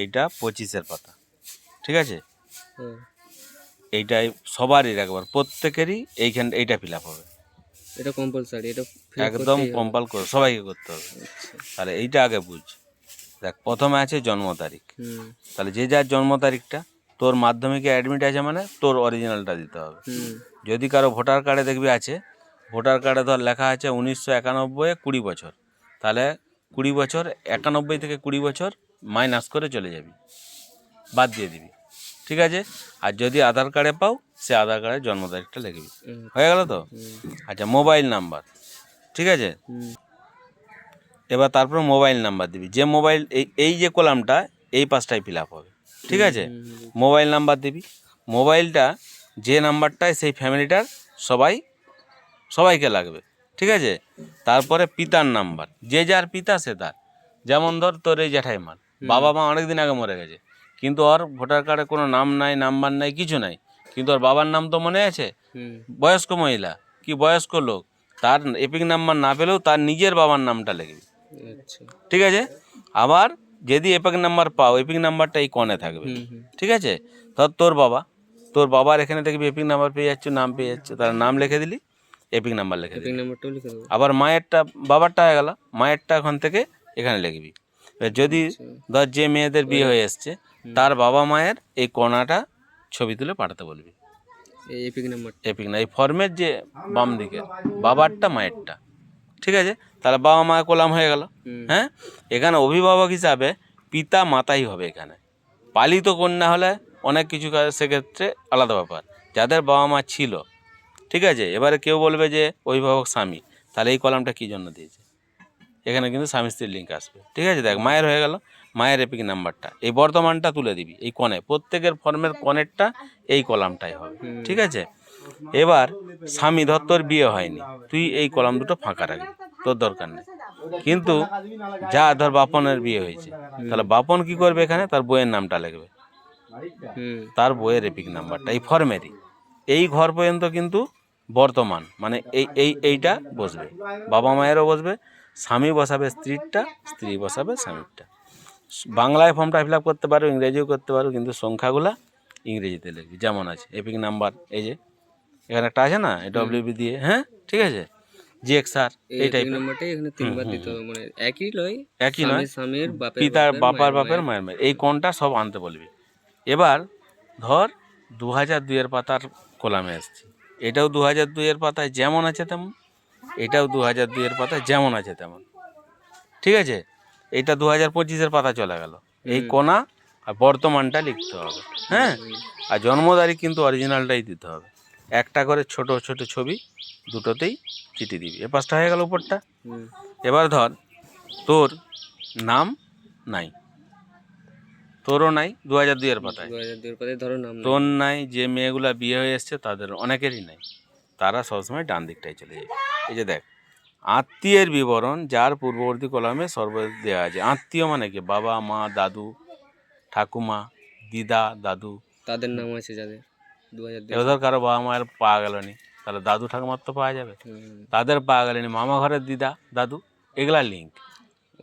এইটা 25-এর পাতা, ঠিক আছে? এইটাই সবারই একবার প্রত্যেকেরই এইটা ফিল আপ হবে। এটা কম্পালসারি, এটা একদম কম্পাল করে সবাইকে করতে হবে। তাহলে এইটা আগে বুঝ। দেখ, প্রথমে আছে জন্ম তারিখ। তাহলে যে যার জন্ম তারিখটা, তোর মাধ্যমিকে অ্যাডমিট আছে মানে তোর অরিজিনালটা দিতে হবে। যদি কারো ভোটার কার্ডে দেখবি আছে, ভোটার কার্ডে ধর লেখা আছে 1991 20 বছর, তাহলে 20 বছর 91 থেকে 20 বছর মাইনাস করে চলে যাবি, বাদ দিয়ে দিবি, ঠিক আছে? আর যদি আধার কার্ডে পাও, সে আধার কার্ডের জন্ম তারিখটা লিখবি। হয়ে গেল তো? আচ্ছা, মোবাইল নাম্বার, ঠিক আছে? এবার তারপর মোবাইল নাম্বার দিবি। যে মোবাইল এই যে কলামটা এই পাঁচটায় ফিল আপ হবে, ঠিক আছে? মোবাইল নাম্বার দিবি। মোবাইলটা যে নাম্বারটায় সেই ফ্যামিলিটার সবাইকে লাগবে, ঠিক আছে? তারপরে পিতার নাম্বার, যে যার পিতা সে তার। যেমন ধর তোর এই জ্যাঠাইমার বাবা মা অনেক দিন আগে মরে গেছে, কিন্তু ওর ভোটার কার্ডে কোনো নাম নাই, নাম্বার নাই, কিছু নাই, কিন্তু ওর বাবার নাম তো মনে আছে। বয়স্ক মহিলা কি বয়স্ক লোক, তার এপিক নাম্বার না পেলেও তার নিজের বাবার নামটা লিখবি, ঠিক আছে? আবার যদি এপিক নাম্বার পাও, এপিক নাম্বারটা এই কনে থাকবে, ঠিক আছে? ধর তোর বাবার এখানে দেখবি এপিক নাম্বার পেয়ে যাচ্ছে, নাম পেয়ে যাচ্ছে, তার নাম লিখে দিলি, এপিক নাম্বার লিখে দিলি। আবার মায়েরটা, বাবারটা হয়ে গেল, মায়েরটা ওখান থেকে এখানে লিখবি। যদি ধর যে মেয়েদের বিয়ে হয়ে এসছে, তার বাবা মায়ের এই কোনাটা ছবি তুলে পাঠাতে বলবি। এপিক না, এই ফর্মের যে বাম দিকে বাবারটা মায়েরটা, ঠিক আছে? তাহলে বাবা মা কলাম হয়ে গেল। হ্যাঁ, এখানে অভিভাবক হিসাবে পিতা মাতাই হবে। এখানে পালিত কন্যা হলে অনেক কিছু সেক্ষেত্রে আলাদা ব্যাপার, যাদের বাবা মা ছিল, ঠিক আছে? এবারে কেউ বলবে যে অভিভাবক স্বামী, তাহলে এই কলামটা কী জন্য দিয়েছে? এখানে কিন্তু স্বামী স্ত্রীর লিঙ্ক আসবে, ঠিক আছে? দেখ, মায়ের হয়ে গেল, মায়ের এপিক নাম্বারটা এই বর্তমানটা তুলে দিবি এই কনে, প্রত্যেকের ফর্মের কনেরটা এই কলামটাই হবে, ঠিক আছে? এবার স্বামী, ধর তোর বিয়ে হয়নি, তুই এই কলাম দুটো ফাঁকা রাখবি, তোর দরকার নেই। কিন্তু যা ধর বাপনের বিয়ে হয়েছে, তাহলে বাপন কি করবে? এখানে তার বইয়ের নামটা লিখবে, তার বইয়ের এপিক নাম্বারটা এই ফর্মেরই। এই ঘর পর্যন্ত কিন্তু বর্তমান মানে এইটা বসবে, বাবা মায়েরও বসবে, স্বামী বসাবে স্ত্রীরটা, স্ত্রী বসাবে স্বামীরটা। বাংলায় ফর্মটা ফিল আপ করতে পারো, ইংরেজিও করতে পারো, কিন্তু সংখ্যাগুলা ইংরেজিতে লিখবি। যেমন আছে এপিক নাম্বার, এই যে এখানে একটা আছে না, ডব্লিউবি দিয়ে, হ্যাঁ, ঠিক আছে? জিএক্সআর এই টাইপের নাম্বারটাই এখানে তিনবার দিতে হবে, মানে একই নয়, পিতার বাপের মায়ের এই কোনটা সব আনতে বলবি। এবার ধর 2002-এর পাতার কলামে আসছি, এটাও 2002-এর পাতায় যেমন আছে তেমন, এটাও 2002-এর পাতায় যেমন আছে তেমন, ঠিক আছে? এইটা 2025-এর পাতা চলে গেল, এই কোনা আর বর্তমানটা লিখতে হবে, হ্যাঁ? আর জন্ম তারিখ কিন্তু অরিজিনালটাই দিতে হবে। একটা করে ছোট ছোট ছবি দুটোতেই চিঠি দিবি। এ পাঁচটা হয়ে গেল উপরটা। এবার ধর তোর নাম নাই, তোরও নাই 2002-এর পাতায়, তোর নাই, যে মেয়েগুলা বিয়ে হয়ে এসছে তাদের অনেকেরই নাই, তারা সবসময় ডান দিকটাই চলে যায়। এই যে দেখ, আত্মীয়ের বিবরণ যার পূর্ববর্তী কলামে সর্বদা দেওয়া আছে। আত্মীয় মানে কি? বাবা মা, দাদু, ঠাকুমা, দিদা, দাদু, তাদের নাম আছে যাদের 2002। এবার ধর কারো বাবা মায়ের পাওয়া গেল নি, তাহলে দাদু ঠাকুমার তো পাওয়া যাবে, তাদের পাওয়া গেলেনি, মামা ঘরের দিদা দাদু, এগুলা লিঙ্ক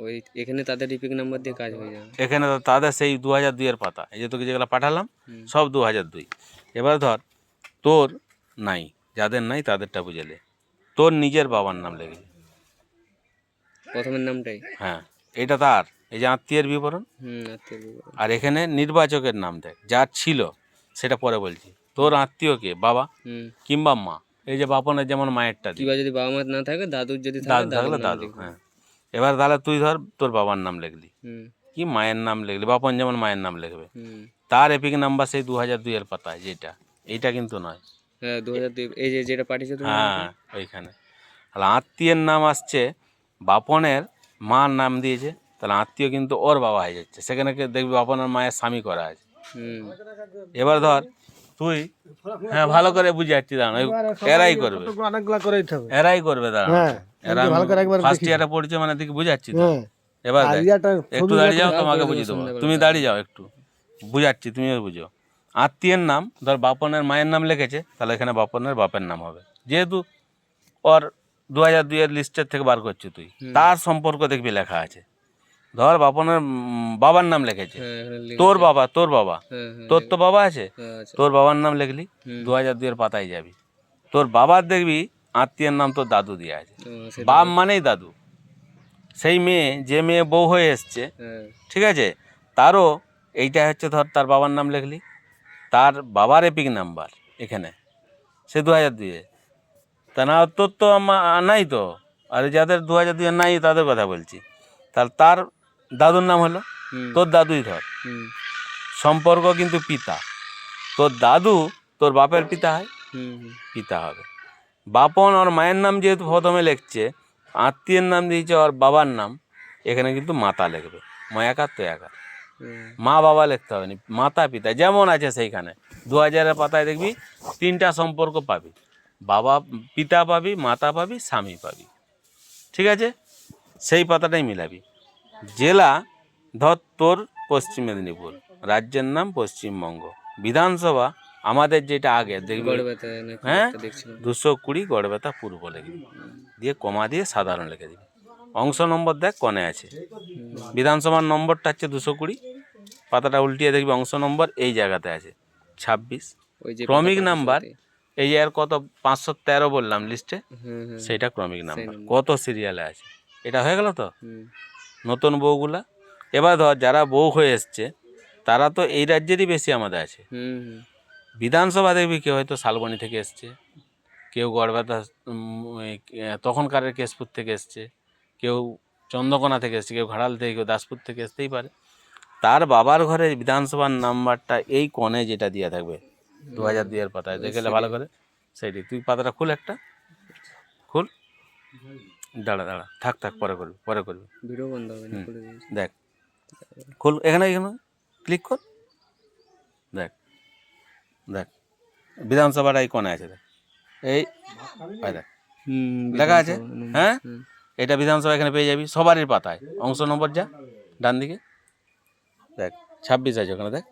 ওই এখানে তাদের রিপিক নাম্বার দিয়ে কাজ হয়ে যাবে। এখানে তাদের সেই 2002-এর পাতা, এই যে তোকে যেগুলো পাঠালাম সব 2002। এবার ধর তোর নাই, যাদের নাই তাদেরটা বুঝেলে তোর নিজের বাবার নাম লিখবি, প্রথমের নামটাই, হ্যাঁ, এটা তার, এই যে আত্মীয়ের বিবরণ, আর এখানে নির্বাচকের নাম দেখ, যার ছিল সেটা পরে বলছি। তোর আত্মীয়কে বাবা কিংবা মা, এই যে বাপনের যেমন মায়েরটা, কিংবা যদি বাবা মা না থাকে, দাদুর যদি থাকলে দাদু, হ্যাঁ। এবার তাহলে তুই ধর তোর বাবার নাম লিখলি, কি মায়ের নাম লিখলি, বাপন যেমন মায়ের নাম লিখবে, তার এপিক নাম্বার সেই 2002-এর পাতায় যেটা, এইটা কিন্তু নয়, হ্যাঁ 2002, এই যে যেটা পাঠিয়েছে তুমি, হ্যাঁ ওইখানে। তাহলে আত্মীয়ের নাম আসছে, বাপনের মার নাম দিয়েছে, তাহলে আত্মীয় কিন্তু ওর বাবা হয়ে যাচ্ছে, সেখানে দেখবি বাপনের মায়ের স্বামী করা আছে। এবার ধর তুই, হ্যাঁ ভালো করে বুঝে যাচ্ছি, দাঁড়ানো, এরাই করবে, এরাই করবে, দাঁড়ানো, এরা ফার্স্ট ইয়ারে পড়ছে মানে দিকে বুঝাচ্ছি তো। এবার একটু দাঁড়িয়ে যাও, তোমাকে বুঝিয়ে দেবো, তুমি দাঁড়িয়ে যাও একটু, বুঝাচ্ছি, তুমিও বুঝো। আত্মীয়ের নাম ধর বাপনের মায়ের নাম লিখেছে, তাহলে এখানে বাপনের বাপের নাম হবে, যেহেতু ওর 2002-এর লিস্টের থেকে বার করছি তুই, তার সম্পর্ক দেখবি লেখা আছে, ধর বাপনের বাবার নাম লিখেছে, হ্যাঁ এখানে লিঙ্ক তোর আছে। বাবা, তোর বাবা, হ্যাঁ হ্যাঁ তোর তো বাবা আছে, হ্যাঁ আছে। তোর বাবার নাম লিখলি, হুম। 2002 পাতায় যাবি, তোর বাবার দেখবি আত্মীয়ের নাম তোর দাদু দিয়ে আছে। সেটা বাপ মানেই দাদু। সেই মেয়ে, যে মেয়ে বউ হয়ে এসছে, হ্যাঁ ঠিক আছে, তারও এইটা হচ্ছে, ধর তার বাবার নাম লিখলি, তার বাবার এপিক নাম্বার এখানে, সে 2002, তা না তোর তো নাই তো, আর যাদের 2002 নাই তাদের কথা বলছি। তাহলে তার দাদুর নাম হলো, হুম তোর দাদুই ধর, হুম সম্পর্ক কিন্তু পিতা। তোর দাদু তোর বাপের পিতা হয়, হুম হুম পিতা হবে। বাপন ওর মায়ের নাম যেহেতু প্রথমে লিখছে, আত্মীয়ের নাম দিয়েছে ওর বাবার নাম, এখানে কিন্তু মাতা লিখবে, ময়াকার তো একার, হুম। মা বাবা লিখতে হবে না, মাতা পিতা যেমন আছে সেইখানে 2000 পাতায় দেখবি 3টা সম্পর্ক পাবি, বাবা পিতা পাবি, মাতা পাবি, স্বামী পাবি, ঠিক আছে, সেই পাতাটাই মিলাবি। জেলা ধর তোর পশ্চিম মেদিনীপুর, রাজ্যের নাম পশ্চিমবঙ্গ, বিধানসভা আমাদের যেটা আগে দেখবি, গড়বেতা নাকি হ্যাঁ, একটা দেখছিলাম। 220 গড়বেতা পূর্ব লিখবি, দিয়ে কমা দিয়ে সাধারণ লিখে দিবি। অংশ নম্বর দেখ কনে আছে, বিধানসভার নম্বরটা হচ্ছে 220, পাতাটা উল্টিয়ে দেখবি অংশ নম্বর এই জায়গাতে আছে 26। ওই যে ক্রমিক পাতা নাম্বার পাশে এই যে আর কত 513 বললাম লিস্টে, হুম হুম সেইটা ক্রমিক নাম্বার, number। কত সিরিয়ালে আছে, এটা হয়ে গেল তো। হুম নতুন বউগুলা, এবার ধর যারা বউ হয়ে এসছে তারা তো এই রাজ্যেরই বেশি আমাদের আছে। হুম হুম বিধানসভা দেখবি কেউ হয়তো শালবনী থেকে এসছে, কেউ গড়বেতা তখনকারের কেশপুর থেকে এসছে, কেউ চন্দ্রকোনা থেকে এসছে, কেউ ঘাড়াল থেকে, কেউ দাসপুর থেকে আসতেই পারে। তার বাবার ঘরে বিধানসভার নাম্বারটা এই কনে যেটা দিয়ে থাকবে 2002 পাতায়, দেখে নে ভালো করে সেইটি। তুই পাতাটা খুল, একটা খুল, দাঁড়া দাঁড়া, থাক থাক, পরে করবি, পরে করবি। ভিডিও বন্ধ হবে না, খুলে দিয়েছি। দেখ, খুল, এখানে এখানে ক্লিক কর, দেখ দেখ বিধানসভাটা এই কোণে আছে, দেখ এই দেখ হুম লেখা আছে, বিধানসভা, হ্যাঁ, হুম। এটা বিধানসভা এখানে পেয়ে যাবি সবারই পাতায়, অংশ নম্বর যা ডান দিকে দেখ 26 আছে ওখানে, দেখ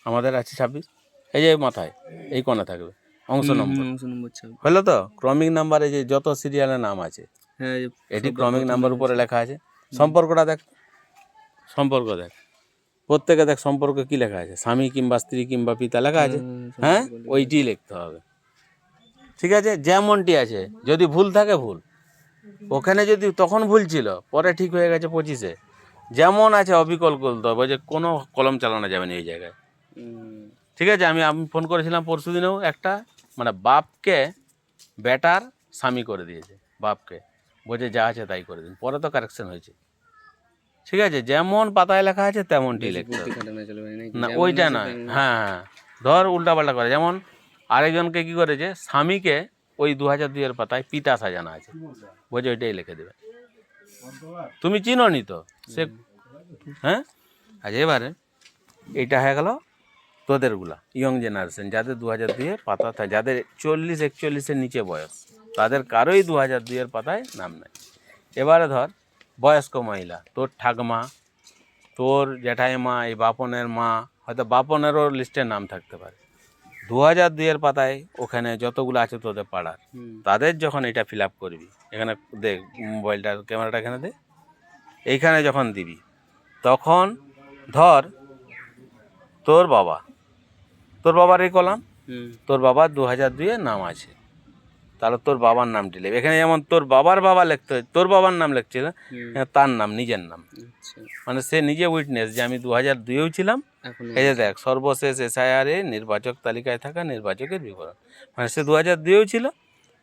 আমাদের আছে 26, এই যে মাথায় এই কোণে থাকবে অংশ হুম, নম্বর, হুম, অংশ নম্বর 26। হলো তো। ক্রমিক নাম্বারে যে যত সিরিয়ালের নাম আছে হ্যাঁ এটি সবার ক্রমিক প্রথমে নাম্বার আছে। উপরে লেখা আছে। সম্পর্কটা দেখ, সম্পর্ক দেখ, প্রত্যেকে দেখ সম্পর্ক কি লেখা আছে, স্বামী কিংবা স্ত্রী কিংবা পিতা লেখা আছে, হ্যাঁ, সম্পর্ক লেখা ওইটি লিখতে হবে, ঠিক আছে, যেমনটি আছে। যদি ভুল থাকে ভুল, ওখানে যদি তখন ভুল ছিল পরে ঠিক হয়ে গেছে 25-এ, যেমন আছে অবিকল করতে হবে, যে কোনো কলম চালানো যাবে না এই জায়গায়, হুম, ঠিক আছে। আমি ফোন করেছিলাম পরশু দিনেও একটা, মানে বাপকে বেটার স্বামী করে দিয়েছে, বাপকে বলছে যা আছে তাই করে দিন, পরে তো কারেকশন হয়েছে, ঠিক আছে, যেমন পাতায় লেখা আছে তেমনটি বেশি লিখতে বুদ্ধি হবে। খাটানো চলবে না, নাকি? না যেমন ওইটা আছে নয়, তেমন। হ্যাঁ হ্যাঁ, ধর উল্টাপাল্টা করে, যেমন আরেকজনকে কি করেছে, স্বামীকে ওই 2002 পাতায় পিতা সাজানো আছে, বলছে ওইটাই লিখে দেবে, তুমি চিনো নি তো সে, হ্যাঁ। আচ্ছা এবারে এইটা হয়ে গেল তোদেরগুলা ইয়ং জেনারেশন, যাদের 2002 পাতা থাকে, যাদের 40-41-এর নিচে বয়স, তাদের কারোই 2002 পাতায় নাম নেই। এবারে ধর বয়স্ক মহিলা, তোর ঠাকমা, তোর জ্যাঠাইমা, এই বাপনের মা, হয়তো বাপনেরও লিস্টে নাম থাকতে পারে, 2002 পাতায় ওখানে যতগুলো আছে তোদের পাড়ার, হুম, তাদের যখন এটা ফিল আপ করবি, এখানে দেখ মোবাইলটার ক্যামেরাটা এখানে দে, এইখানে যখন দিবি তখন ধর তোর বাবা, তোর বাবার এই কলাম, হুম, তোর বাবার 2002 নাম আছে, তাহলে তোর বাবার নামটি লিখবে এখানে, যেমন তোর বাবার বাবা লিখতে হয়, তোর বাবার নাম লিখছিল, হুম, তার নাম নিজের নাম, আচ্ছা, মানে সে নিজে উইটনেস যে আমি 2002-এও ছিলাম। এখনো এই যে আছে। দেখ সর্বশেষ এসআইআরে নির্বাচক তালিকায় থাকা নির্বাচকের বিবরণ, মানে সে 2002-এও ছিল,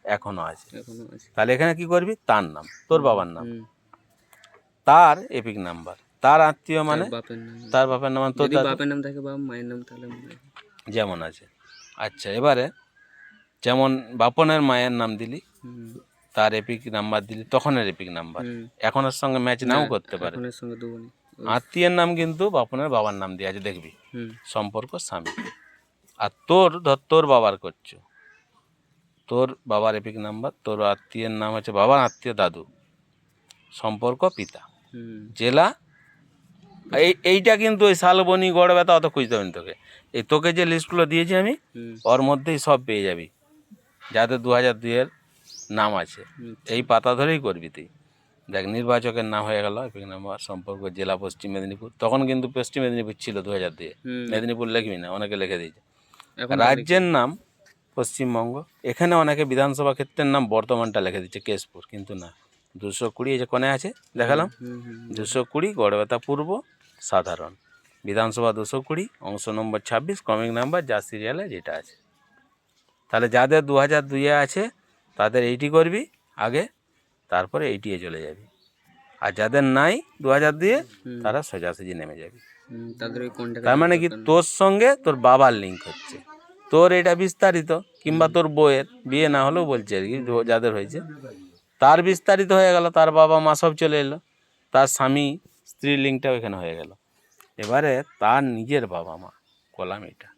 এখনও আছে। এখনো আছে। তাহলে এখানে কি করবি, তার নাম, তোর বাবার নাম, হুম, তার এপিক নাম্বার, তার আত্মীয় মানে তার বাপের নাম। তার বাপের নাম, তোর যদি দাদু বাপের নাম থাকে বা মায়ের নাম, তাহলে যেমন আছে। আচ্ছা এবারে যেমন বাপনের মায়ের নাম দিলি, হুম, তার এপিক নাম্বার দিলি, তখনের এপিক নাম্বার, হুম। এখনের সঙ্গে ম্যাচ নাও করতে পারে। এখনের সঙ্গে দেবো নি। আত্মীয়ের নাম কিন্তু বাপনের বাবার নাম দিয়ে আছে, দেখবি হুম, সম্পর্ক স্বামী। আর তোর ধর তোর বাবার করছো, তোর বাবার এপিক নাম্বার, তোর আত্মীয়ের নাম হচ্ছে বাবার আত্মীয় দাদু, সম্পর্ক পিতা, হুম, জেলা এইটা কিন্তু ওই শালবনি গড়বেতা অত খুঁজতে হবে না তোকে, এই তোকে যে লিস্টগুলো দিয়েছি আমি হুম, ওর মধ্যেই সব পেয়ে যাবি, যাদের 2002-এর নাম আছে, হুম, এই পাতা ধরেই করবি তুই। দেখ নির্বাচকের নাম হয়ে গেল এপিক নাম্বার সম্পর্ক জেলা পশ্চিম মেদিনীপুর, তখন কিন্তু পশ্চিম মেদিনীপুর ছিল 2000 দিয়ে, মেদিনীপুর লিখবি না, অনেকে লিখে দিয়েছে। এখন রাজ্যের নাম পশ্চিমবঙ্গ, এখানে অনেকে বিধানসভা ক্ষেত্রের নাম বর্তমানটা লিখে দিচ্ছে কেশপুর, কিন্তু না, 220 এই যে কোণে আছে দেখালাম, 220 গড়বেতা পূর্ব সাধারণ বিধানসভা 220 অংশ নম্বর 26 ক্রমিক নাম্বার যা সিরিয়ালে যেটা আছে। তাহলে যাদের 2002-এ আছে তাদের এইটি করবি আগে, তারপরে এইটিয়ে চলে যাবি, আর যাদের নাই 2002-এ তারা সোজাসুজি নেমে যাবি। তাদের ওই কন্ট্যাক্ট, তার মানে কি তোর সঙ্গে তোর বাবার লিঙ্ক হচ্ছে, তোর এটা বিস্তারিত, কিংবা তোর বইয়ের বিয়ে না হলেও বলছে আর কি, যাদের হয়েছে তার বিস্তারিত হয়ে গেল, তার বাবা মা সব চলে এলো, তার স্বামী স্ত্রীর লিঙ্কটাও এখানে হয়ে গেল। এবারে তার নিজের বাবা মা কলাম এটা,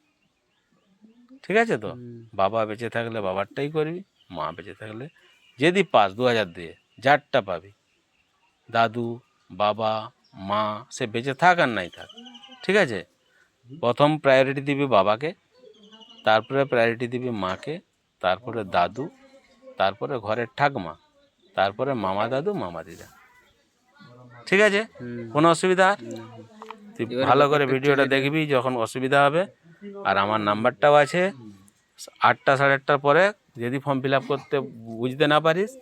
ঠিক আছে তো, বাবা বেঁচে থাকলে বাবারটাই করবি, মা বেঁচে থাকলে যদি পাস 2002-এ যারটা পাবি, দাদু বাবা মা সে বেঁচে থাক আর নাই থাক, ঠিক আছে, প্রথম প্রায়োরিটি দিবি বাবাকে, তারপরে প্রায়োরিটি দিবি মাকে, তারপরে দাদু, তারপরে ঘরের ঠাকমা, তারপরে মামা দাদু মামা দিদা, ঠিক আছে, কোনো অসুবিধা? তুই ভালো করে ভিডিওটা দেখবি, যখন অসুবিধা হবে, আর আমার নাম্বারটাও আছে, 8টা 8:30টার পরে যদি ফর্ম ফিল আপ করতে বুঝতে না পারিস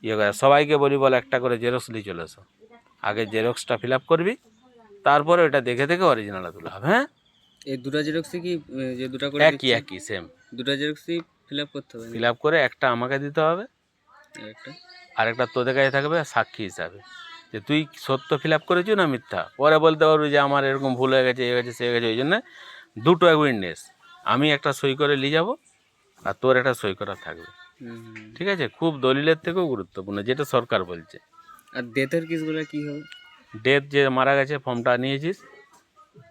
ইয়ে করে, সবাইকে বলি বল একটা করে জেরক্স নিয়ে চলে এসো, আগে জেরক্সটা ফিল আপ করবি, তারপরে ওটা দেখে দেখে অরিজিনালটা তুলে হবে। হ্যাঁ, এই দুটো জেরক্সই কি যে দুটো করে একই সেম, দুটো জেরক্সই ফিল আপ করতে হবে? ফিল আপ করে একটা আমাকে দিতে হবে, একটা আর একটা তোদের কাছে থাকবে সাক্ষী হিসাবে, যে তুই সত্য ফিল আপ করেছিস না মিথ্যা, পরে বলতে পারবি যে আমার এরকম ভুল হয়ে গেছে, এ গেছে সে গেছে, ওই জন্য দুটো উইটনেস, আমি একটা সই করে নিয়ে যাবো আর তোর একটা সই করা থাকবে, ঠিক আছে, খুব দলিলের থেকেও গুরুত্বপূর্ণ, যেটা সরকার বলছে। আর ডেথের কেসগুলো কি হবে? ডেথ যে মারা গেছে ফর্মটা নিয়েছিস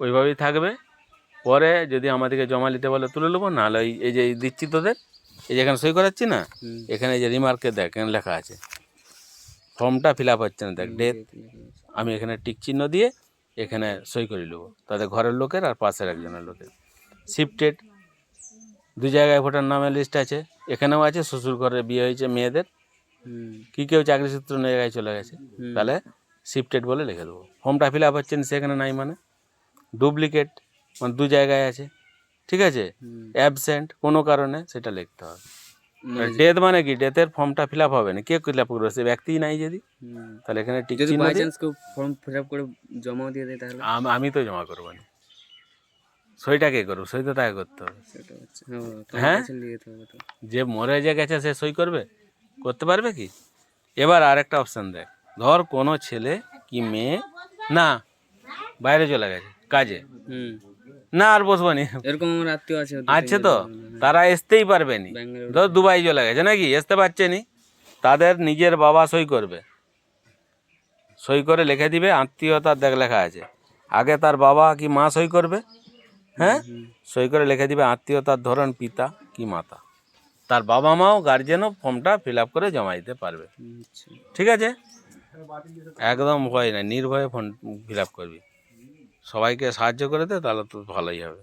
ওইভাবেই থাকবে, পরে যদি আমাদেরকে জমা নিতে বলে তুলে নেবো, নাহলে এই যে দিচ্ছি তোদের, এই যেখানে সই করাচ্ছি না, এখানে যে রিমার্কে দেখ এখানে লেখা আছে ফর্মটা ফিল আপ হচ্ছে না, দেখ ডেথ, আমি এখানে টিক চিহ্ন দিয়ে এখানে সই করে নেবো, তাদের ঘরের লোকের আর পাশের একজনের লোকের। শিফটেড 2 জায়গায় ভোটার নামের লিস্ট আছে, এখানেও আছে, শ্বশুর ঘরে বিয়ে হয়েছে মেয়েদের, কি কেউ চাকরি সূত্র নিয়ে জায়গায় চলে গেছে, তাহলে শিফটেড বলে লিখে দেবো। ফর্মটা ফিল আপ হচ্ছে না সেখানে নাই মানে, ডুপ্লিকেট মানে 2 জায়গায় আছে, ঠিক আছে, অ্যাবসেন্ট কোনো কারণে সেটা লিখতে হবে। ডেথ মানে কি, ডেথের ফর্মটা ফিল আপ হবে না, কে ফিল আপ করবে, সে ব্যক্তিই নাই যদি, তাহলে এখানে টিক যদি চিহ্ন বাই দিয়ে, চান্স কেউ ফর্ম ফিল আপ করে জমা দিয়ে দেয় তাহলে? আমি তো জমা করবো না, সইটা কে করবো, সই তো তাকে করতে হবে। সেটা হচ্ছে তোমার হ্যাঁ, কাছে নিয়ে যেতে হবে তো। যে মরে যে গেছে সে সই করবে, করতে পারবে কি? এবার আরেকটা অপশান দেখ, ধর কোনো ছেলে কি মেয়ে না বাইরে চলে গেছে কাজে, না আর বসবো নি, এরকম আমার আত্মীয় আছে, আছে তো, তারা আসতেই পারবে নি, ব্যাঙ্গালোর। ধর দুবাই চলে গেছে নাকি, আসতে পারছে নি, তাদের নিজের বাবা সই করবে, সই করে লিখে দিবে আত্মীয়তার, দেখ লেখা আছে, আগে তার বাবা কি মা সই করবে, হ্যাঁ, সই করে লিখে দিবে আত্মীয়তার ধরন পিতা কি মাতা, তার বাবা মাও গার্জেনও ফর্মটা ফিল আপ করে জমা দিতে পারবে, ঠিক আছে, একদম ভয় নাই, নির্ভয়ে ফর্ম ফিল আপ করবি, সবাইকে সাহায্য করে দে, তাহলে তো ভালোই হবে।